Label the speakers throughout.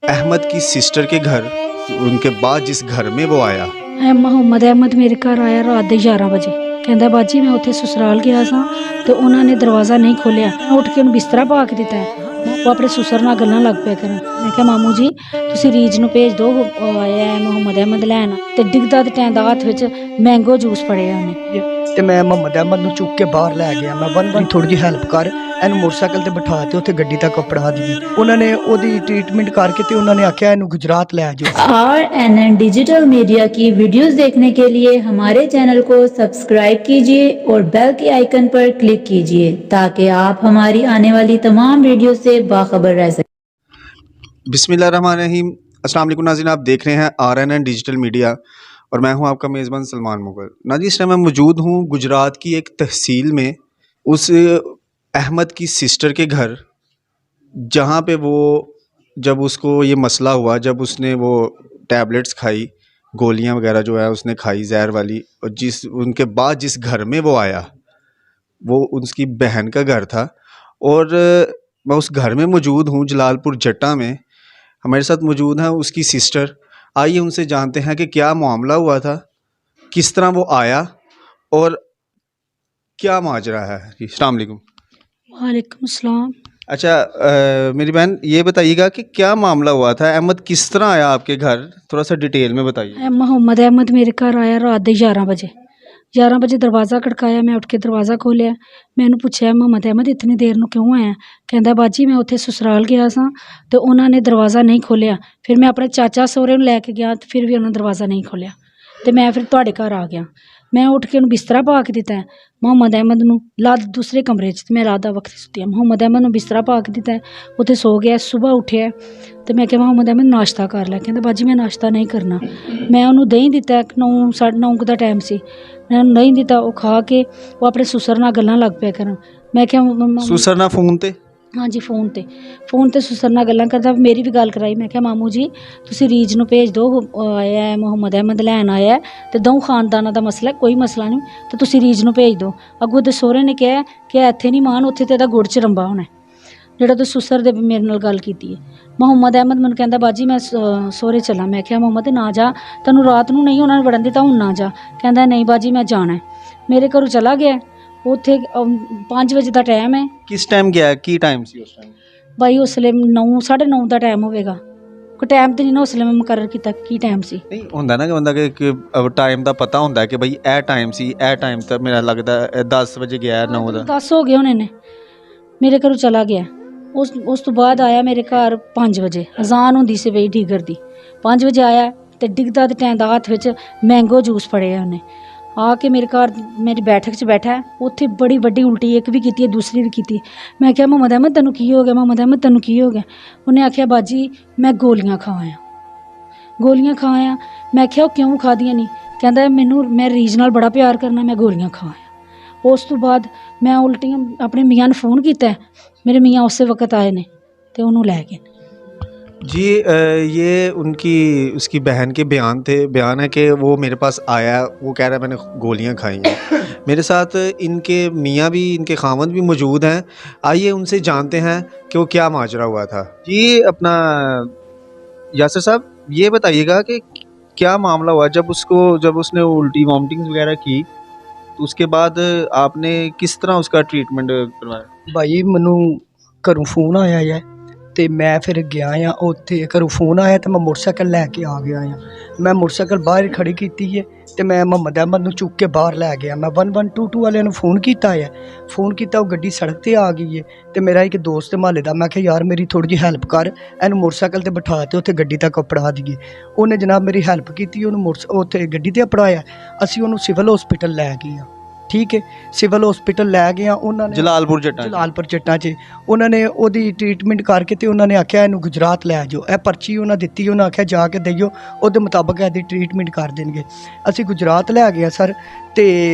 Speaker 1: अहमद की सिस्टर के घर, उनके बाद जिस घर में वो आया,
Speaker 2: ਮੁਹੰਮਦ ਅਹਿਮਦ ਮੇਰੇ ਘਰ ਆਇਆ ਰਾਤ ਦੇ 11 ਵਜੇ। ਕਹਿੰਦਾ ਬਾਜੀ ਮੈਂ ਉੱਥੇ ਸਸੁਰਾਲ ਗਿਆ ਸਾਂ ਤੇ ਉਹਨਾਂ ਨੇ ਦਰਵਾਜ਼ਾ ਨਹੀਂ ਖੋਲ੍ਹਿਆ। ਮੈਂ ਉੱਠ ਕੇ ਉਹਨੂੰ ਬਿਸਤਰਾ ਪਾ ਕੇ ਦਿੱਤਾ। ਉਹ ਆਪਣੇ ਸਸੁਰ ਨਾਲ ਗੱਲਾਂ ਲੱਗ ਪਿਆ ਕਰਨ। ਮੈਂ ਕਿਹਾ ਮਾਮੂ ਜੀ ਤੁਸੀਂ ਰੀਜ ਨੂੰ ਭੇਜ ਦਿਓ, ਉਹ ਆਇਆ ਹੈ ਮੁਹੰਮਦ ਅਹਿਮਦ ਲੈਣ। ਤੇ ਡਿੱਗਦਾ ਤੇ ਟੈਂਦਾ ਹੱਥ ਵਿੱਚ ਮੈਂਗੋ ਜੂਸ ਫੜਿਆ ਉਹਨੇ।
Speaker 3: ਤੇ ਮੈਂ ਮੁਹੰਮਦ ਅਹਿਮਦ ਨੂੰ ਚੁੱਕ ਕੇ ਬਾਹਰ ਲੈ ਗਿਆ। ਮੈਂ ਬਨ ਥੋੜੀ ਜਿਹੀ ਹੈਲਪ ਕਰ, ਇਹਨੂੰ ਮੋਟਰਸਾਈਕਲ ਤੇ ਬਿਠਾ ਤੇ ਉੱਥੇ ਗੱਡੀ ਤੱਕ ਪੜਾ ਦਿੱਤੀ। ਉਹਨਾਂ ਨੇ ਉਹਦੀ ਟ੍ਰੀਟਮੈਂਟ ਕਰਕੇ ਤੇ ਉਹਨਾਂ ਨੇ ਆਖਿਆ ਇਹਨੂੰ गुजरात ले जाओ।
Speaker 4: RNN डिजिटल मीडिया की वीडियोस देखने के लिए हमारे चैनल को सब्सक्राइब कीजिए और बेल के आइकन पर क्लिक कीजिए ताकि आप हमारी आने वाली तमाम वीडियो से बाखबर रह सकें।
Speaker 1: बिस्मिल्लाहिर्रहमानिर्रहीम। अस्सलाम वालेकुम नाज़रीन, आप देख रहे हैं RNN डिजिटल मीडिया और मैं हूं आपका मेज़बान सलमान मुग़ल। नाज़रीन इस टाइम मैं मौजूद हूं गुजरात की एक तहसील में, उस अहमद की सिस्टर के घर, जहां पे वो जब उसको ये मसला हुआ, जब उसने वो टैबलेट्स खाई, गोलियां वगैरह जो है उसने खाई जहर वाली, और उनके बाद जिस घर में वो आया वो उसकी बहन का घर था। और मैं उस घर में मौजूद हूँ जलालपुर जट्टा में। हमारे साथ मौजूद हैं उसकी सिस्टर। आइए उनसे जानते हैं कि क्या मामला हुआ था, किस तरह वो आया और क्या माजरा है। जी अस्सलाम वालेकुम।
Speaker 2: वालेकुम सलाम।
Speaker 1: अच्छा मेरी बहन ये बताइएगा कि क्या मामला हुआ था, अहमद किस तरह आया आपके घर, थोड़ा सा डिटेल में बताइए।
Speaker 2: ਮੁਹੰਮਦ ਅਹਿਮਦ ਮੇਰੇ ਘਰ ਆਇਆ ਰਾਤ ਦੇ 11 ਵਜੇ। 11 ਵਜੇ ਦਰਵਾਜ਼ਾ ਖੜਕਾਇਆ। ਮੈਂ ਉੱਠ ਕੇ ਦਰਵਾਜ਼ਾ ਖੋਲ੍ਹਿਆ। ਮੈਂ ਉਹਨੂੰ ਪੁੱਛਿਆ ਮੁਹੰਮਦ ਅਹਿਮਦ ਇਤਨੀ ਦੇਰ ਨੂੰ ਕਿਉਂ ਆਇਆ? ਕਹਿੰਦਾ ਬਾਜੀ ਮੈਂ ਉੱਥੇ ਸਸੁਰਾਲ ਗਿਆ ਸਾਂ ਤੇ ਉਹਨਾਂ ਨੇ ਦਰਵਾਜ਼ਾ ਨਹੀਂ ਖੋਲ੍ਹਿਆ। ਫਿਰ ਮੈਂ ਆਪਣੇ ਚਾਚਾ ਸਹੁਰੇ ਨੂੰ ਲੈ ਕੇ ਗਿਆ ਤੇ ਫਿਰ ਵੀ ਉਹਨਾਂ ਨੇ ਦਰਵਾਜ਼ਾ ਨਹੀਂ ਖੋਲ੍ਹਿਆ ਤੇ ਮੈਂ ਫਿਰ ਤੁਹਾਡੇ ਘਰ ਆ ਗਿਆ। ਮੈਂ ਉੱਠ ਕੇ ਉਹਨੂੰ ਬਿਸਤਰਾ ਪਾ ਕੇ ਦਿੱਤਾ। ਮੁਹੰਮਦ ਅਹਿਮਦ ਨੂੰ ਲੱਦ ਦੂਸਰੇ ਕਮਰੇ 'ਚ, ਮੈਂ ਰਾਤ ਦਾ ਵਕਤ ਸੁੱਤੀ ਹਾਂ। ਮੁਹੰਮਦ ਅਹਿਮਦ ਨੂੰ ਬਿਸਤਰਾ ਪਾ ਕੇ ਦਿੱਤਾ, ਉੱਥੇ ਸੋ ਗਿਆ। ਸੁਬਾਹ ਉੱਠਿਆ ਤੇ ਮੈਂ ਕਿਹਾ ਮੁਹੰਮਦ ਅਹਿਮਦ ਨਾਸ਼ਤਾ ਕਰ ਲੈ। ਕਹਿੰਦਾ ਬਾਜੀ ਮੈਂ ਨਾਸ਼ਤਾ ਨਹੀਂ ਕਰਨਾ। ਮੈਂ ਉਹਨੂੰ ਦਹੀਂ ਦਿੱਤਾ, 9 ਸਾਢੇ 9 ਦਾ ਟਾਈਮ ਸੀ। ਮੈਂ ਉਹਨੂੰ ਨਹੀਂ ਦਿੱਤਾ। ਉਹ ਖਾ ਕੇ ਉਹ ਆਪਣੇ ਸਸੁਰ ਨਾਲ ਗੱਲਾਂ ਲੱਗ ਪਿਆ ਕਰਨ। ਮੈਂ ਕਿਹਾ
Speaker 1: ਸਸੁਰ ਨਾਲ ਫੋਨ ਤੇ?
Speaker 2: ਹਾਂਜੀ ਫੋਨ ਤੇ ਸਸੁਰ ਨਾਲ ਗੱਲਾਂ ਕਰਦਾ। ਮੇਰੀ ਵੀ ਗੱਲ ਕਰਾਈ। ਮੈਂ ਕਿਹਾ ਮਾਮੂ ਜੀ ਤੁਸੀਂ ਰੀਜ ਨੂੰ ਭੇਜ ਦਿਓ, ਉਹ ਆਇਆ ਹੈ ਮੁਹੰਮਦ ਅਹਿਮਦ ਲੈਣ ਆਇਆ ਤੇ ਦੋ ਖਾਨਦਾਨਾਂ ਦਾ ਮਸਲਾ, ਕੋਈ ਮਸਲਾ ਨਹੀਂ, ਤੇ ਤੁਸੀਂ ਰੀਜ ਨੂੰ ਭੇਜ ਦਿਓ। ਅੱਗੋਂ ਦੇ ਸਹੁਰੇ ਨੇ ਕਿਹਾ ਕਿ ਇੱਥੇ ਨਹੀਂ ਮਾਨ, ਉੱਥੇ ਤੇ ਇਹਦਾ ਗੁੜ ਚ ਰੰਬਾ ਹੋਣਾ, ਜਿਹੜਾ ਤੇ ਸਸੁਰ ਦੇ ਮੇਰੇ ਨਾਲ ਗੱਲ ਕੀਤੀ ਹੈ। ਮੁਹੰਮਦ ਅਹਿਮਦ ਮੈਨੂੰ ਕਹਿੰਦਾ ਬਾਜੀ ਮੈਂ ਸਹੁਰੇ ਚੱਲਾਂ। ਮੈਂ ਕਿਹਾ ਮੁਹੰਮਦ ਨਾ ਜਾ, ਤੈਨੂੰ ਰਾਤ ਨੂੰ ਨਹੀਂ ਉਹਨਾਂ ਨੇ ਵੜਨ ਦਿੱਤਾ, ਹੁਣ ਨਾ ਜਾ। ਕਹਿੰਦਾ ਨਹੀਂ ਬਾਜੀ ਮੈਂ ਜਾਣਾ। ਮੇਰੇ ਘਰੋਂ ਚਲਾ ਗਿਆ। ਉੱਥੇ 5 ਵਜੇ ਦਾ ਟਾਈਮ ਹੈ।
Speaker 1: ਕਿਸ ਟਾਈਮ ਗਿਆ, ਕੀ ਟਾਈਮ ਸੀ ਉਸ ਟਾਈਮ?
Speaker 2: ਬਾਈ ਉਸ ਵੇਲੇ 9 ਸਾਢੇ 9 ਦਾ ਟਾਈਮ ਹੋਵੇਗਾ। ਕੋਈ ਟਾਈਮ ਤੇ ਨਹੀਂ ਨਾ ਉਸ ਵੇਲੇ ਮੈਂ ਮੁਕਰਰ ਕੀਤਾ ਕੀ ਟਾਈਮ ਸੀ।
Speaker 1: ਨਹੀਂ ਹੁੰਦਾ ਨਾ ਕਿ ਬੰਦਾ ਕਿ ਟਾਈਮ ਦਾ ਪਤਾ ਹੁੰਦਾ ਕਿ ਬਈ ਇਹ ਟਾਈਮ ਸੀ, ਇਹ ਟਾਈਮ ਤਾਂ ਮੇਰਾ ਲੱਗਦਾ 10 ਵਜੇ ਗਿਆ, 9 ਦਾ
Speaker 2: 10 ਹੋ ਗਏ ਹੋਣੇ ਨੇ। ਮੇਰੇ ਘਰੋਂ ਚਲਾ ਗਿਆ। ਉਸ ਤੋਂ ਬਾਅਦ ਆਇਆ ਮੇਰੇ ਘਰ 5 ਵਜੇ। ਅਜ਼ਾਨ ਹੁੰਦੀ ਸੀ ਬਈ ਢੀਗਰ ਦੀ। 5 ਵਜੇ ਆਇਆ ਤੇ ਡਿੱਗਦਾ ਤੇ ਟੈਂਦਾ ਹੱਥ ਵਿੱਚ ਮੈਂਗੋ ਜੂਸ ਫੜਿਆ ਉਹਨੇ। ਆ ਕੇ ਮੇਰੇ ਘਰ ਮੇਰੀ ਬੈਠਕ 'ਚ ਬੈਠਾ। ਉੱਥੇ ਬੜੀ ਵੱਡੀ ਉਲਟੀ ਇੱਕ ਵੀ ਕੀਤੀ ਹੈ, ਦੂਸਰੀ ਵੀ ਕੀਤੀ। ਮੈਂ ਕਿਹਾ ਮੁਹੰਮਦ ਅਹਿਮਦ ਤੈਨੂੰ ਕੀ ਹੋ ਗਿਆ? ਮੁਹੰਮਦ ਅਹਿਮਦ ਤੈਨੂੰ ਕੀ ਹੋ ਗਿਆ? ਉਹਨੇ ਆਖਿਆ ਬਾਜੀ ਮੈਂ ਗੋਲੀਆਂ ਖਾ ਆਇਆ। ਮੈਂ ਕਿਹਾ ਉਹ ਕਿਉਂ ਖਾਦੀਆਂ ਨਹੀਂ? ਕਹਿੰਦਾ ਮੈਂ ਰੀਜ ਨਾਲ ਬੜਾ ਪਿਆਰ ਕਰਨਾ, ਮੈਂ ਗੋਲੀਆਂ ਖਾ ਆਇਆ। ਉਸ ਤੋਂ ਬਾਅਦ ਮੈਂ ਉਲਟੀਆਂ ਆਪਣੇ ਮੀਆਂ ਨੂੰ फ़ोन ਕੀਤਾ। मेरे मियाँ उस वक्त आए ने तो उन्होंने लै गए।
Speaker 1: जी ये उसकी बहन के बयान है कि वो मेरे पास आया, वो कह रहा है मैंने गोलियां खाई हैं। मेरे साथ इनके मियाँ भी, इनके खामद भी मौजूद हैं। आइए उनसे जानते हैं कि वो क्या माजरा हुआ था। जी अपना यासर साहब ये बताइएगा कि क्या मामला हुआ जब उसने उल्टी वॉमिटिंग्स वगैरह की, तो उसके बाद आपने किस तरह उसका ट्रीटमेंट करवाया?
Speaker 3: भाई मैनू घरों फोन आया है तो मैं फिर गया हाँ। उत्थे घरों फोन आया तो मैं मोटरसाइकिल लैके आ गया हाँ। मैं मोटरसाइकिल बाहर खड़ी की है तो मैं मुहम्मद अहमद नूं चुक के बाहर लै गया। मैं 1122 वाले नूं फ़ोन किया है। फ़ोन किया, वो गड्डी सड़क पर आ गई है। तो मेरा एक दोस्त महल्ले का, मैं कहा यार मेरी थोड़ी जी हैल्प कर, इन्हूं मोटरसाइकिल ते बिठा के उत्थे गड्डी तक अपड़ा दईए। उन्हें जनाब मेरी हैल्प की, उन्होंने उत्थे गड्डी ते अपड़ाया। असीं उन्होंने सिविल हॉस्पिटल लै गए हाँ। ठीक है, सिविल हॉस्पिटल लै गए। उन्होंने जलालपुर जट्टा च उन्होंने ओदी ट्रीटमेंट करके तो उन्होंने आख्या इनू गुजरात लै जाओ। यह पर्ची उन्हें दिती, उन्हें आख्या जाके दिओ, उहदे मुताबिक इसकी ट्रीटमेंट कर देंगे। असी गुजरात लै गए सर। तो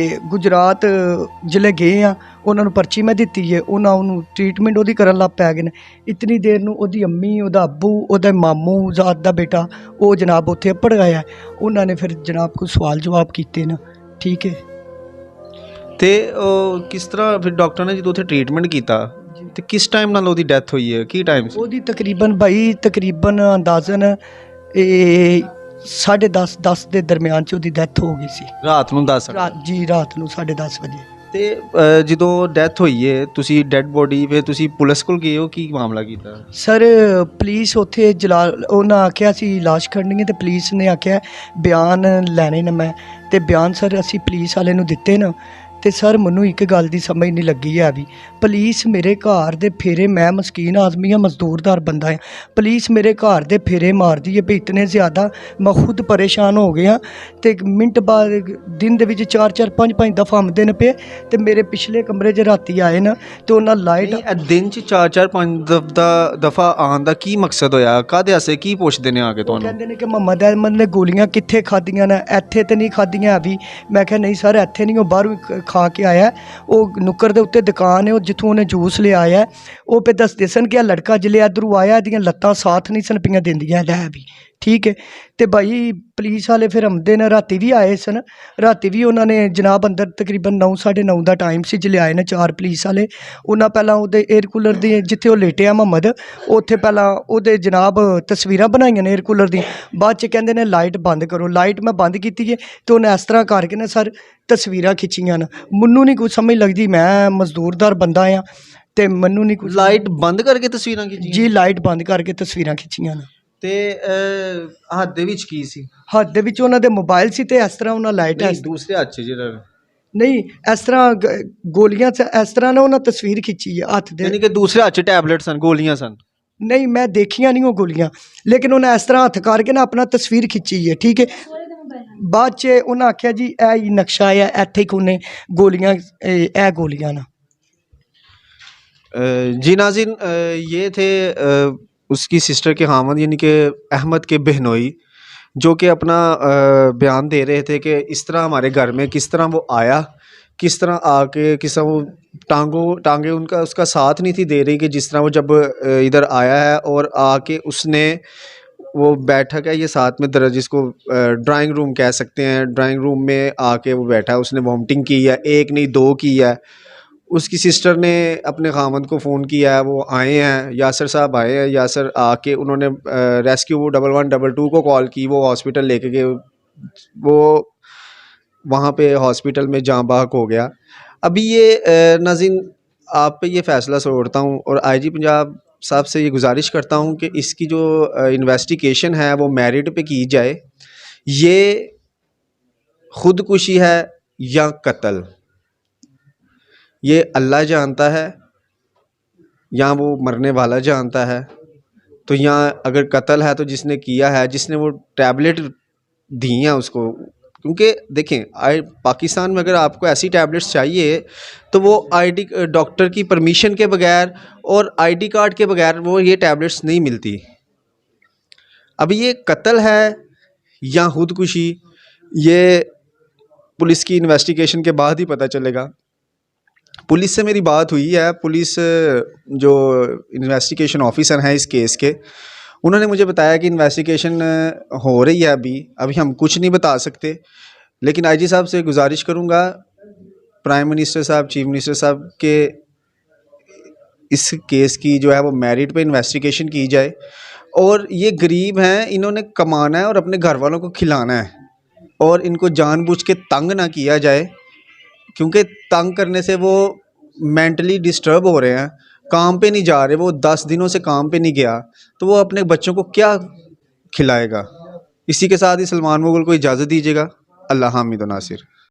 Speaker 3: गुजरात जिले गए हाँ, उन्होंने पर्ची मैं दिती है, उन्होंने ट्रीटमेंट वो करन लग पै गए। इतनी देर नूं ओदी अम्मी, ओदा अब्बू, ओदा मामू जात दा बेटा वो जनाब उत्थे पड़ गया। उन्होंने फिर जनाब कोई सवाल जवाब किए ना। ठीक है
Speaker 1: ਤੇ ਕਿਸ ਤਰ੍ਹਾਂ ਫਿਰ ਡਾਕਟਰ ਨੇ ਜਦੋਂ ਉੱਥੇ ਟ੍ਰੀਟਮੈਂਟ ਕੀਤਾ ਤੇ ਕਿਸ ਟਾਈਮ ਨਾਲ ਉਹਦੀ ਡੈਥ ਹੋਈ ਹੈ, ਕੀ ਟਾਈਮ ਸੀ?
Speaker 3: ਉਹਦੀ ਤਕਰੀਬਨ ਅੰਦਾਜ਼ਨ ਇਹ 10:30 ਦੇ ਦਰਮਿਆਨ 'ਚ ਉਹਦੀ ਡੈਥ ਹੋ ਗਈ ਸੀ।
Speaker 1: ਰਾਤ ਨੂੰ ਦੱਸ
Speaker 3: ਰਾਤ ਨੂੰ 10:30 ਵਜੇ।
Speaker 1: ਤੇ ਜਦੋਂ ਡੈਥ ਹੋਈ ਹੈ ਤੁਸੀਂ ਡੈੱਡ ਬੋਡੀ ਫਿਰ ਤੁਸੀਂ ਪੁਲਿਸ ਕੋਲ ਗਏ ਹੋ, ਕੀ ਮਾਮਲਾ ਕੀਤਾ?
Speaker 3: ਸਰ ਪੁਲਿਸ ਉੱਥੇ ਉਹਨਾਂ ਆਖਿਆ ਸੀ ਲਾਸ਼ ਖੜਨੀ ਹੈ, ਤੇ ਪੁਲਿਸ ਨੇ ਆਖਿਆ ਬਿਆਨ ਲੈਣੇ ਨੇ ਮੈਂ, ਤੇ ਬਿਆਨ ਸਰ ਅਸੀਂ ਪੁਲਿਸ ਵਾਲੇ ਨੂੰ ਦਿੱਤੇ ਨਾ। ਤੇ ਸਰ ਮੈਨੂੰ ਇੱਕ ਗੱਲ ਦੀ ਸਮਝ ਨਹੀਂ ਲੱਗੀ ਹੈ ਵੀ ਪੁਲਿਸ ਮੇਰੇ ਘਰ ਦੇ ਫੇਰੇ, ਮੈਂ ਮਸਕੀਨ ਆਦਮੀ ਹਾਂ, ਮਜ਼ਦੂਰਦਾਰ ਬੰਦਾ ਹਾਂ, ਪੁਲਿਸ ਮੇਰੇ ਘਰ ਦੇ ਫੇਰੇ ਮਾਰਦੀ ਹੈ ਵੀ ਇਤਨੇ ਜ਼ਿਆਦਾ ਮੈਂ ਖੁਦ ਪਰੇਸ਼ਾਨ ਹੋ ਗਿਆ। ਤੇ ਮਿੰਟ ਬਾਅਦ ਦਿਨ ਦੇ ਵਿੱਚ 4-4 5-5 ਦਫਾ ਆਉਂਦੇ ਨੇ ਪਏ, ਤੇ ਮੇਰੇ ਪਿਛਲੇ ਕਮਰੇ 'ਚ ਰਾਤੀ ਆਏ ਨਾ, ਤੇ ਉਹਨਾਂ ਲਾਈਟ
Speaker 1: ਦਿਨ 'ਚ 4-4-5 ਦਫਾ ਆਉਣ ਦਾ ਕੀ ਮਕਸਦ ਹੋਇਆ? ਕਾਹਦੇ ਵਾਸਤੇ ਕੀ ਪੁੱਛਦੇ ਨੇ ਆ ਕੇ ਤੁਹਾਨੂੰ?
Speaker 3: ਕਹਿੰਦੇ ਨੇ ਕਿ ਮੁਹੰਮਦ ਅਹਿਮਦ ਨੇ ਗੋਲੀਆਂ ਕਿੱਥੇ ਖਾਧੀਆਂ ਨੇ, ਇੱਥੇ ਤੇ ਨਹੀਂ ਖਾਧੀਆਂ ਵੀ। ਮੈਂ ਕਿਹਾ ਨਹੀਂ ਸਰ ਇੱਥੇ ਨਹੀਂ, ਉਹ ਬਾਹਰੋਂ ਖਾ ਕੇ ਆਇਆ, ਉਹ ਨੁੱਕਰ ਦੇ ਉੱਤੇ ਦੁਕਾਨ ਹੈ, ਉਹ ਜਿੱਥੋਂ ਉਹਨੇ ਜੂਸ ਲਿਆ ਹੈ। ਉਹ ਪੇ ਦੱਸਦੇ ਸਨ ਕਿ ਆ ਲੜਕਾ ਜਿਲੇ ਇੱਧਰੋਂ ਆਇਆ, ਇਹਦੀਆਂ ਲੱਤਾਂ ਸਾਥ ਨਹੀਂ ਸਨ ਪਈਆਂ ਦਿੰਦੀਆਂ ਲੈ ਵੀ, ਠੀਕ ਹੈ। ਤੇ ਭਾਈ ਪੁਲਿਸ ਵਾਲੇ ਫਿਰ ਆਉਂਦੇ ਨੇ, ਰਾਤੀ ਵੀ ਆਏ ਸਨ, ਰਾਤੀ ਵੀ ਉਹਨਾਂ ਨੇ ਜਨਾਬ ਅੰਦਰ ਤਕਰੀਬਨ 9-9:30 ਦਾ ਟਾਈਮ ਸੀ, ਜਿਲੇ ਆਏ ਨੇ 4 ਪੁਲਿਸ ਵਾਲੇ। ਉਹਨਾਂ ਪਹਿਲਾਂ ਉਹਦੇ 에ਅਰ ਕੂਲਰ ਦੀ ਜਿੱਥੇ ਉਹ ਲੇਟਿਆ ਮੁਹੰਮਦ, ਉੱਥੇ ਪਹਿਲਾਂ ਉਹਦੇ ਜਨਾਬ ਤਸਵੀਰਾਂ ਬਣਾਈਆਂ ਨੇ 에ਅਰ ਕੂਲਰ ਦੀਆਂ। ਬਾਅਦ 'ਚ ਕਹਿੰਦੇ ਨੇ ਲਾਈਟ ਬੰਦ ਕਰੋ, ਲਾਈਟ ਮੈਂ ਬੰਦ ਕੀਤੀ ਹੈ, ਤੇ ਉਹਨੇ ਇਸ ਤਰ੍ਹਾਂ ਕਰਕੇ ਨਾ ਸਰ ਤਸਵੀਰਾਂ ਖਿੱਚੀਆਂ ਨੇ। ਮੈਨੂੰ ਨਹੀਂ ਕੁਝ ਸਮਝ ਲੱਗਦੀ, ਮੈਂ ਮਜ਼ਦੂਰਦਾਰ ਬੰਦਾ ਆ, ਤੇ ਮੈਨੂੰ ਨਹੀਂ ਕੁਝ।
Speaker 1: ਲਾਈਟ ਬੰਦ ਕਰਕੇ ਤਸਵੀਰਾਂ ਖਿੱਚੀਆਂ?
Speaker 3: ਜੀ ਲਾਈਟ ਬੰਦ ਕਰਕੇ ਤਸਵੀਰਾਂ ਖਿੱਚੀਆਂ ਨੇ।
Speaker 1: ਤੇ ਹੱਥ ਦੇ ਵਿੱਚ ਕੀ ਸੀ?
Speaker 3: ਹੱਥ ਦੇ ਵਿੱਚ ਉਹਨਾਂ ਦੇ ਮੋਬਾਈਲ ਸੀ, ਤੇ ਇਸ ਤਰ੍ਹਾਂ ਉਹਨਾਂ ਲਾਈਟ
Speaker 1: ਦੂਸਰੇ ਹੱਥ 'ਚ ਜਿਹੜਾ
Speaker 3: ਨਹੀਂ ਇਸ ਤਰ੍ਹਾਂ ਗੋਲੀਆਂ ਇਸ ਤਰ੍ਹਾਂ ਨਾ ਉਹਨਾਂ ਤਸਵੀਰ ਖਿੱਚੀ ਹੈ ਹੱਥ ਦੇ,
Speaker 1: ਯਾਨੀ ਕਿ ਦੂਸਰੇ ਹੱਥ 'ਚ ਟੈਬਲੇਟ ਸਨ, ਗੋਲੀਆਂ ਸਨ?
Speaker 3: ਨਹੀਂ ਮੈਂ ਦੇਖੀਆਂ ਨਹੀਂ ਉਹ ਗੋਲੀਆਂ, ਲੇਕਿਨ ਉਹਨੇ ਇਸ ਤਰ੍ਹਾਂ ਹੱਥ ਕਰਕੇ ਨਾ ਆਪਣਾ ਤਸਵੀਰ ਖਿੱਚੀ ਹੈ, ਠੀਕ ਹੈ। ਬਾਅਦ 'ਚ ਉਹਨਾਂ ਆਖਿਆ ਜੀ ਇਹ ਹੀ ਨਕਸ਼ਾ ਹੈ, ਇੱਥੇ ਕੋਨੇ ਗੋਲੀਆਂ, ਇਹ ਗੋਲੀਆਂ ਨਾ।
Speaker 1: जी नाज़रीन, ये थे उसकी सिस्टर के खामद यानी कि अहमद के बहनोई, जो कि अपना बयान दे रहे थे कि इस तरह हमारे घर में किस तरह वो आया, किस तरह आके किस तरह वो टांगे उनका उसका साथ नहीं थी दे रही, कि जिस तरह वो जब इधर आया है और आके उसने वो बैठक है ये साथ में जिसको ड्राइंग रूम कह सकते हैं, ड्राइंग रूम में आके वो बैठा है, उसने वॉमिटिंग की है, 1 नहीं 2 की है। उसकी सिस्टर ने अपने खामद को फ़ोन किया है, वो आए हैं, यासर साहब आए हैं। यासर आके उन्होंने रेस्क्यू 1112 को कॉल की, वो हॉस्पिटल लेके गए, वो वहाँ पे हॉस्पिटल में जाँ बहक हो गया। अभी ये नाज़रीन आप पे ये फ़ैसला छोड़ता हूँ और IG पंजाब साहब से ये गुजारिश करता हूँ कि इसकी जो इन्वेस्टिगेशन है वो मेरिट पे की जाए। ये ख़ुदकुशी है या कत्ल, ये अल्लाह जानता है या वो मरने वाला जानता है। तो यहाँ अगर कत्ल है तो जिसने किया है, जिसने वो टैबलेट दी हैं उसको, क्योंकि देखें पाकिस्तान में अगर आपको ऐसी टैबलेट्स चाहिए तो वो ID डॉक्टर की परमिशन के बगैर और ID कार्ड के बगैर वो ये टैबलेट्स नहीं मिलती। अब ये कत्ल है या खुदकुशी, ये पुलिस की इन्वेस्टिगेशन के बाद ही पता चलेगा। पुलिस से मेरी बात हुई है, पुलिस जो इन्वेस्टिगेशन ऑफिसर हैं इस केस के, उन्होंने मुझे बताया कि इन्वेस्टिगेशन हो रही है, अभी हम कुछ नहीं बता सकते। लेकिन IG साहब से गुजारिश करूँगा, प्राइम मिनिस्टर साहब, चीफ मिनिस्टर साहब के इस केस की जो है वो मेरिट पे इन्वेस्टिगेशन की जाए। और ये गरीब हैं, इन्होंने कमाना है और अपने घर वालों को खिलाना है, और इनको जानबूझ के तंग ना किया जाए, क्योंकि तंग करने से वो मेंटली डिस्टर्ब हो रहे हैं, काम पे नहीं जा रहे, वो 10 दिनों से काम पे नहीं गया, तो वो अपने बच्चों को क्या खिलाएगा। इसी के साथ ही सलमान मुगल को इजाज़त दीजिएगा। अल्लाह हामिद व नासिर।